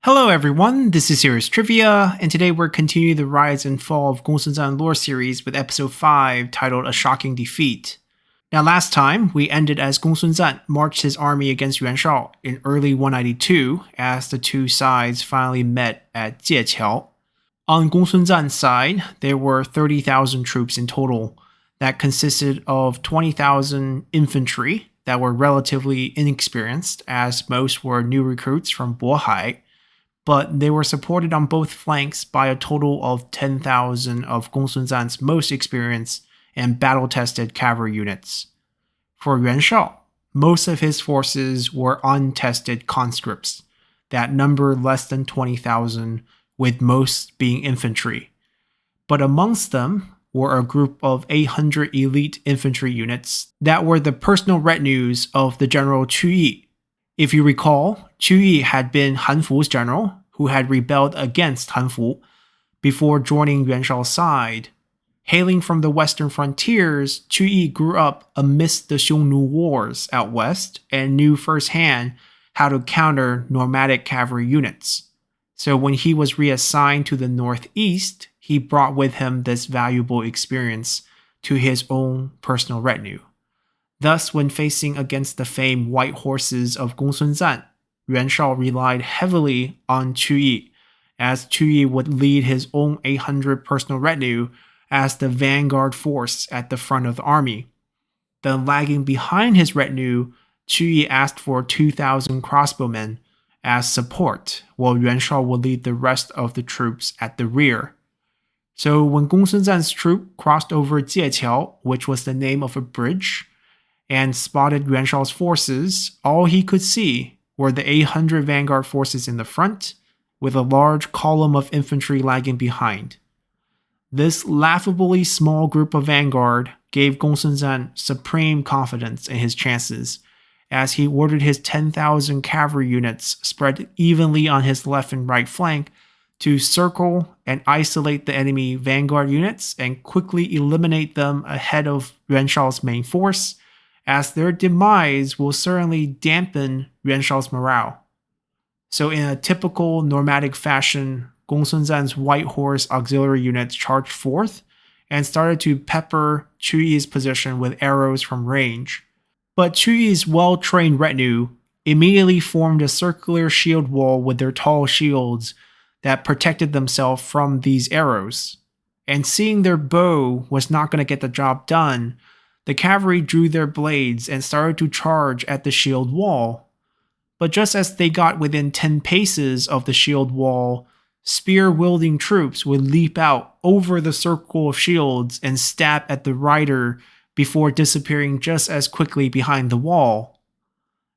Hello everyone, this is Serious Trivia, and today we're continuing the rise and fall of Gongsun Zan lore series with episode 5 titled A Shocking Defeat. Now last time, we ended as Gongsun Zan marched his army against Yuan Shao in early 192 as the two sides finally met at Jieqiao. On Gongsun Zan's side, there were 30,000 troops in total that consisted of 20,000 infantry that were relatively inexperienced as most were new recruits from Bohai, but they were supported on both flanks by a total of 10,000 of Gongsun Zan's most experienced and battle-tested cavalry units. For Yuan Shao, most of his forces were untested conscripts that numbered less than 20,000, with most being infantry. But amongst them were a group of 800 elite infantry units that were the personal retinues of the general Qu Yi. If you recall, Qu Yi had been Han Fu's general, who had rebelled against Han Fu before joining Yuan Shao's side. Hailing from the western frontiers, Qu Yi grew up amidst the Xiongnu Wars out west and knew firsthand how to counter nomadic cavalry units. So when he was reassigned to the northeast, he brought with him this valuable experience to his own personal retinue. Thus, when facing against the famed white horses of Gongsun Zan, Yuan Shao relied heavily on Qu Yi, as Qu Yi would lead his own 800 personal retinue as the vanguard force at the front of the army. Then lagging behind his retinue, Qu Yi asked for 2,000 crossbowmen as support, while Yuan Shao would lead the rest of the troops at the rear. So when Gongsun Zan's troop crossed over Jieqiao, which was the name of a bridge, and spotted Yuan Shao's forces, all he could see were the 800 vanguard forces in the front, with a large column of infantry lagging behind. This laughably small group of vanguard gave Gongsun Zan supreme confidence in his chances, as he ordered his 10,000 cavalry units spread evenly on his left and right flank to circle and isolate the enemy vanguard units and quickly eliminate them ahead of Yuan Shao's main force, as their demise will certainly dampen Yuan Shao's morale. So in a typical nomadic fashion, Gongsun Zan's white horse auxiliary units charged forth and started to pepper Qu Yi's position with arrows from range. But Qu Yi's well-trained retinue immediately formed a circular shield wall with their tall shields that protected themselves from these arrows. And seeing their bow was not going to get the job done, the cavalry drew their blades and started to charge at the shield wall. But just as they got within 10 paces of the shield wall, spear-wielding troops would leap out over the circle of shields and stab at the rider before disappearing just as quickly behind the wall.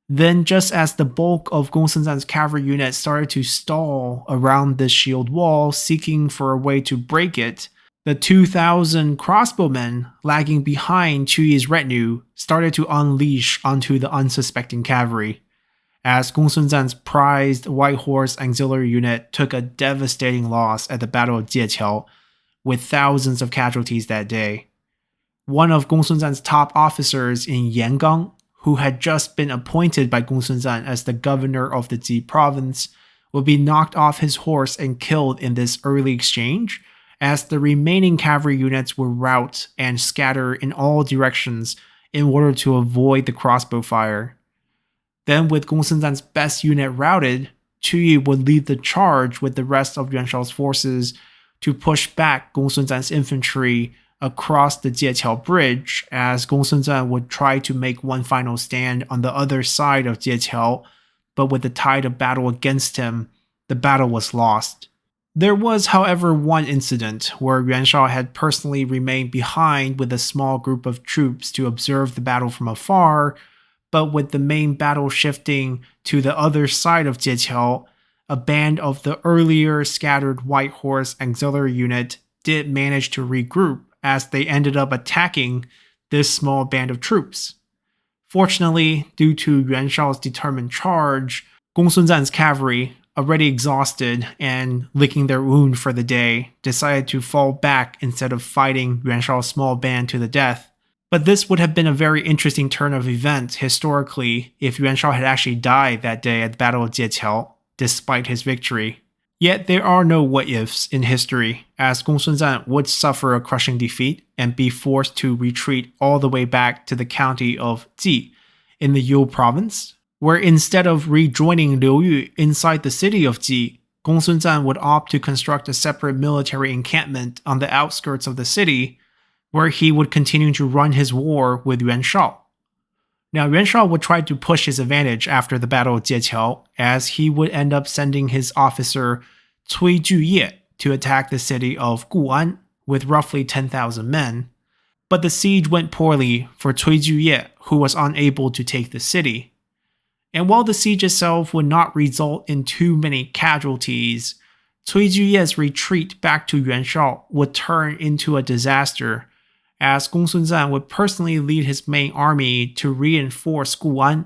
Then, just as the bulk of Gongsun Zan's cavalry units started to stall around this shield wall, seeking for a way to break it, the 2,000 crossbowmen lagging behind Qu Yi's retinue started to unleash onto the unsuspecting cavalry, as Gongsun Zan's prized white horse auxiliary unit took a devastating loss at the Battle of Jieqiao, with thousands of casualties that day. One of Gongsun Zan's top officers in Yangang, who had just been appointed by Gongsun Zan as the governor of the Ji province, would be knocked off his horse and killed in this early exchange, as the remaining cavalry units would rout and scatter in all directions in order to avoid the crossbow fire. Then, with Gongsun Zan's best unit routed, Qu Yi would lead the charge with the rest of Yuan Shao's forces to push back Gongsun Zan's infantry across the Jieqiao bridge, as Gongsun Zan would try to make one final stand on the other side of Jieqiao, but with the tide of battle against him, the battle was lost. There was, however, one incident where Yuan Shao had personally remained behind with a small group of troops to observe the battle from afar, but with the main battle shifting to the other side of Jieqiao, a band of the earlier scattered white horse auxiliary unit did manage to regroup as they ended up attacking this small band of troops. Fortunately, due to Yuan Shao's determined charge, Gongsun Zan's cavalry, already exhausted and licking their wound for the day, decided to fall back instead of fighting Yuan Shao's small band to the death. But this would have been a very interesting turn of events historically if Yuan Shao had actually died that day at the Battle of Jieqiao. despite his victory. Yet there are no what-ifs in history, as Gongsun Zan would suffer a crushing defeat and be forced to retreat all the way back to the county of Ji in the You province, where instead of rejoining Liu Yu inside the city of Ji, Gongsun Zan would opt to construct a separate military encampment on the outskirts of the city, where he would continue to run his war with Yuan Shao. Now, Yuan Shao would try to push his advantage after the Battle of Jieqiao, as he would end up sending his officer Cui Juye to attack the city of Guan with roughly 10,000 men. But the siege went poorly for Cui Juye, who was unable to take the city. And while the siege itself would not result in too many casualties, Cui Juye's retreat back to Yuan Shao would turn into a disaster, as Gongsun Zan would personally lead his main army to reinforce Guan.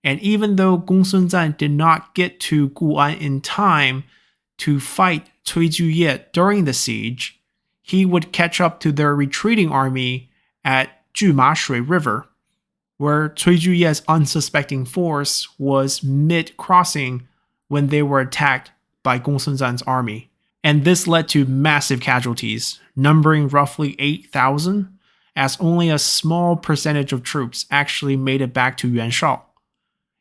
And even though Gongsun Zan did not get to Guan in time to fight Cui Juye during the siege, he would catch up to their retreating army at Juma Shui River, where Cui Juye's unsuspecting force was mid-crossing when they were attacked by Gongsun Zan's army. And this led to massive casualties, numbering roughly 8,000, as only a small percentage of troops actually made it back to Yuan Shao.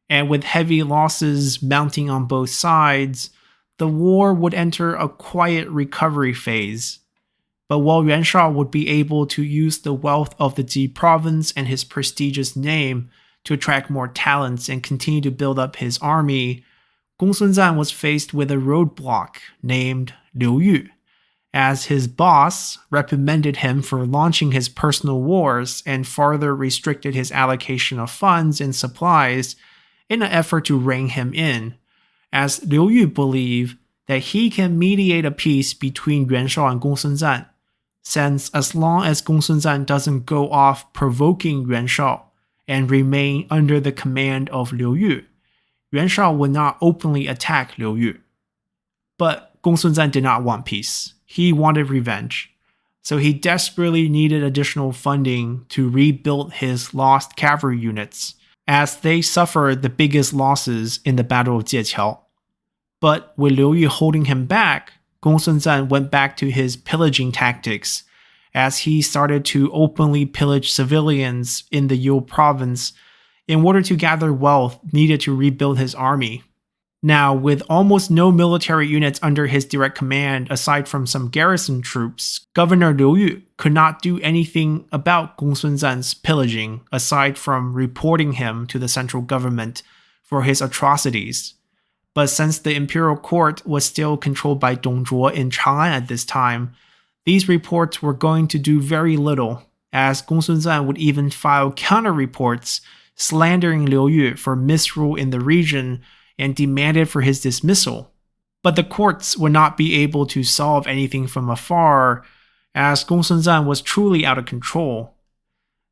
And with heavy losses mounting on both sides, the war would enter a quiet recovery phase. But while Yuan Shao would be able to use the wealth of the Ji province and his prestigious name to attract more talents and continue to build up his army, Gongsun Zan was faced with a roadblock named Liu Yu, as his boss reprimanded him for launching his personal wars and further restricted his allocation of funds and supplies in an effort to rein him in, as Liu Yu believed that he can mediate a peace between Yuan Shao and Gongsun Zan, since as long as Gongsun Zan doesn't go off provoking Yuan Shao and remain under the command of Liu Yu, Yuan Shao would not openly attack Liu Yu. But Gongsun Zan did not want peace. He wanted revenge. So he desperately needed additional funding to rebuild his lost cavalry units, as they suffered the biggest losses in the Battle of Jieqiao. But with Liu Yu holding him back, Gongsun Zan went back to his pillaging tactics, as he started to openly pillage civilians in the You province in order to gather wealth needed to rebuild his army. Now, with almost no military units under his direct command aside from some garrison troops, Governor Liu Yu could not do anything about Gongsun Zan's pillaging aside from reporting him to the central government for his atrocities. But since the imperial court was still controlled by Dong Zhuo in Chang'an at this time, these reports were going to do very little, as Gongsun Zan would even file counter-reports slandering Liu Yu for misrule in the region and demanded for his dismissal. But the courts would not be able to solve anything from afar, as Gongsun Zan was truly out of control.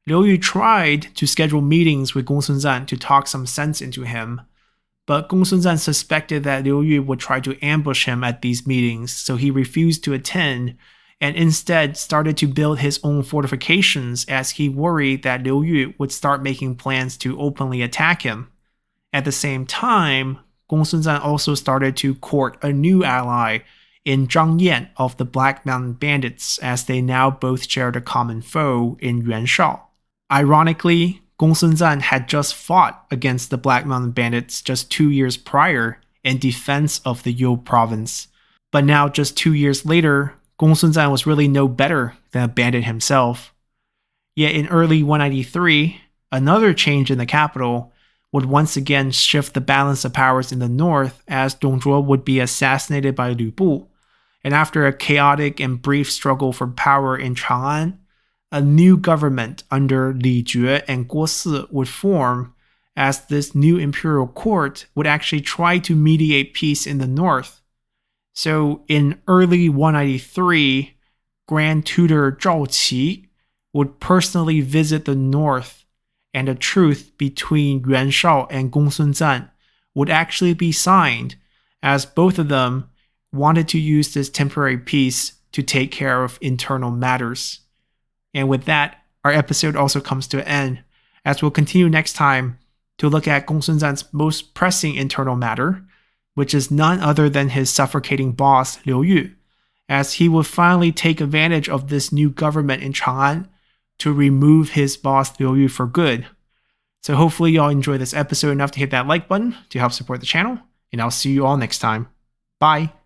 Liu Yu tried to schedule meetings with Gongsun Zan to talk some sense into him, but Gongsun Zan suspected that Liu Yu would try to ambush him at these meetings, so he refused to attend, and instead started to build his own fortifications as he worried that Liu Yu would start making plans to openly attack him. At the same time, Gongsun Zan also started to court a new ally in Zhang Yan of the Black Mountain Bandits, as they now both shared a common foe in Yuan Shao. Ironically, Gongsun Zan had just fought against the Black Mountain Bandits just 2 years prior in defense of the You province. But now, just 2 years later, Gongsun Zan was really no better than a bandit himself. Yet in early 193, another change in the capital would once again shift the balance of powers in the north, as Dong Zhuo would be assassinated by Lu Bu, and after a chaotic and brief struggle for power in Chang'an, a new government under Li Jue and Guo Si would form, as this new imperial court would actually try to mediate peace in the north. So in early 193, Grand Tutor Zhao Qi would personally visit the north, and the truce between Yuan Shao and Gongsun Zan would actually be signed, as both of them wanted to use this temporary peace to take care of internal matters. And with that, our episode also comes to an end, as we'll continue next time to look at Gongsun Zan's most pressing internal matter, which is none other than his suffocating boss, Liu Yu, as he would finally take advantage of this new government in Chang'an to remove his boss, Liu Yu, for good. So hopefully y'all enjoy this episode enough to hit that like button to help support the channel, and I'll see you all next time. Bye!